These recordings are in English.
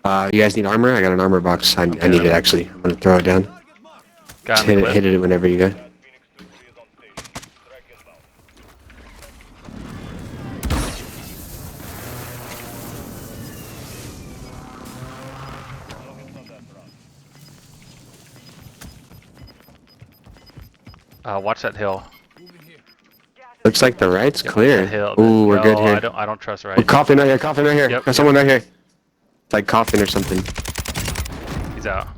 You guys need armor? I got an armor box. I need it actually. I'm gonna throw it down. Guy Just on the cliff. hit it whenever you go. Watch that hill. Looks like the right's clear. That hill. Ooh, we're No, good here. I don't trust right. Oh, coffin right here, coffin right here. Yep, Got someone right here. It's like coffin or something. He's out.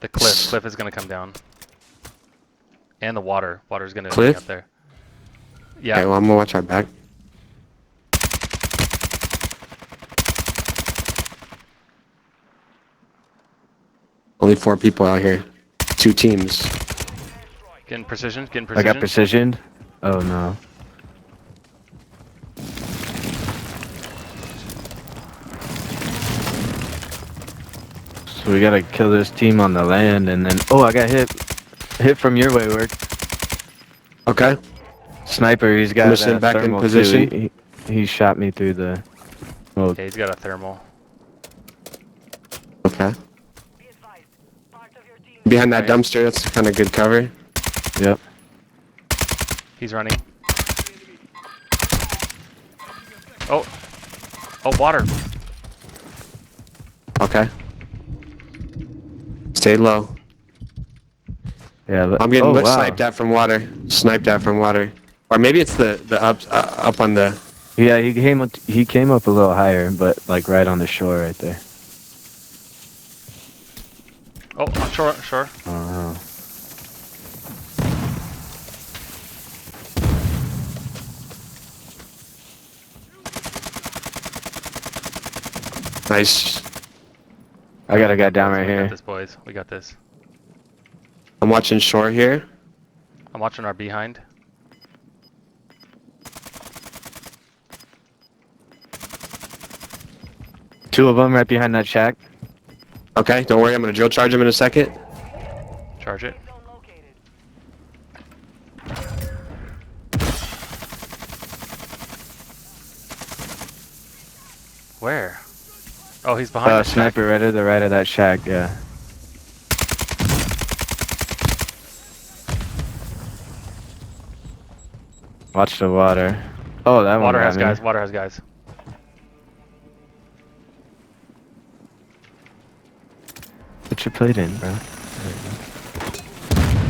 The cliff is gonna come down. And the water's gonna be Cliff? up there. Yeah. Okay, well, I'm gonna watch our back. Only 4 people out here. 2 teams. Getting precision. I got precisioned. Oh no. So we gotta kill this team on the land and then... Oh, I got hit. Hit from your way, work. Okay. Sniper, he's got I'm gonna sit back in thermal position. too. He shot me through the... Well, Yeah, he's got a thermal. Okay. Behind that dumpster, that's kind of good cover. yep. He's running. Oh. Oh, water. Okay. Stay low. Yeah, but... I'm getting oh, wow. sniped at from water. Sniped at from water. Or maybe it's the up on the... Yeah, he came up a little higher, but like right on the shore right there. Oh, on shore. Oh, Nice. I got a guy down right We got here. this, boys. We got this. I'm watching shore here. I'm watching our behind. Two of them right behind that shack. Okay, don't worry. I'm gonna drill charge him in a second. Charge it. Where? Oh, he's behind the shack. Sniper right at the right of that shack, yeah. Watch the water. Oh, that one Water got has me. guys. Water has guys. Put your plate in, bro.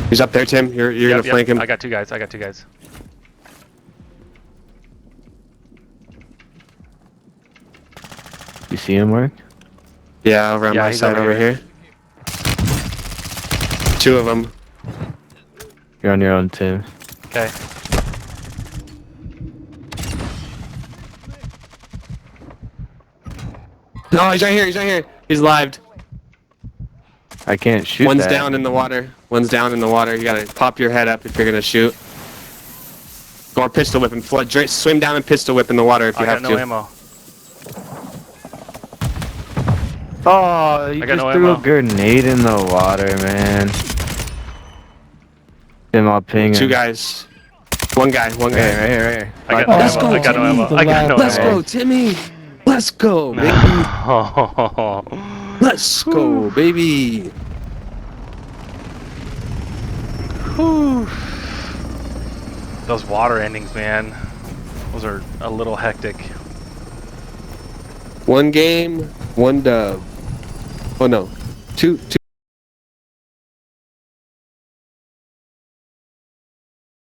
He's up there, Tim. You're Yep, gonna flank him. I got 2 guys. I got 2 guys. You see him work? Yeah, over on Yeah, my he's side over over here. 2 of them. You're on your own, Tim. Okay. No, he's right here. He's right here. He's lived. I can't shoot One's that. down in the water. One's down in the water. You gotta pop your head up if you're gonna shoot. Or pistol whip and flood. Swim down and pistol whip in the water if you I have got no to. ammo. Oh, you I got just no threw ammo. a grenade in the water, man. Tim, I'll ping him. 2 guys. One guy. One guy. Right here, right here. I got no Let's ammo. go, I got no Timmy, ammo. I got no Let's ammo. go, Timmy. Let's go, baby. Let's go, baby. Whew. Those water endings, man. Those are a little hectic. 1 game, 1 dub. Oh no, two